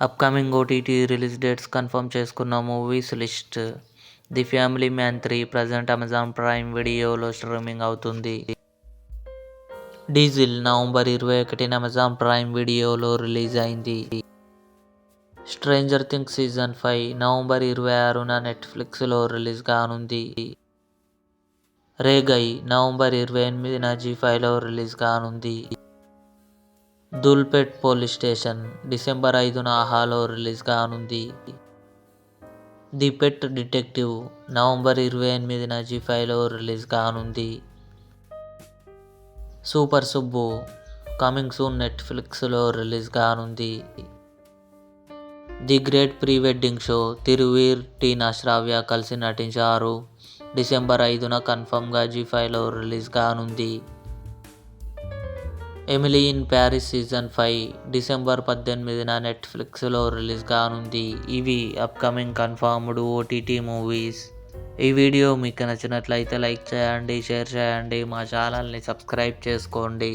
Upcoming OTT release dates confirm చేసుకున్న movies list. The family man 3 present Amazon prime వీడియోలో streaming అవుతుంది. Diesel November 21న అమెజాన్ prime వీడియోలో రిలీజ్ అయింది. స్ట్రేంజర్ థింగ్స్ సీజన్ 5 నవంబర్ 26న నెట్ఫ్లిక్స్లో రిలీజ్ కానుంది. రేగై నవంబర్ 28న జీ5లో రిలీజ్ కానుంది. ధూల్పేట్ పోలీస్ స్టేషన్ డిసెంబర్ 5న ఆహాలో రిలీజ్ కానుంది. ది పెట్ డిటెక్టివ్ నవంబర్ 28న జీ5లో రిలీజ్ కానుంది. సూపర్ సుబ్బు కమింగ్ సూన్ నెట్ఫ్లిక్స్లో రిలీజ్ కానుంది. The great pre wedding show Thiruveer టీనా శ్రావ్య కలిసి నటించారు. డిసెంబర్ 5న కన్ఫర్మ్గా జీ5లో రిలీజ్ కానుంది. Emily in Paris season 5 December 18న నెట్ఫ్లిక్స్లో రిలీజ్ కానుంది. ఇవి అప్కమింగ్ కన్ఫర్మ్డ్ ఓటీటీ మూవీస్. ఈ వీడియో మీకు నచ్చినట్లయితే లైక్ చేయండి, షేర్ చేయండి, మా ఛానల్ని సబ్స్క్రైబ్ చేసుకోండి.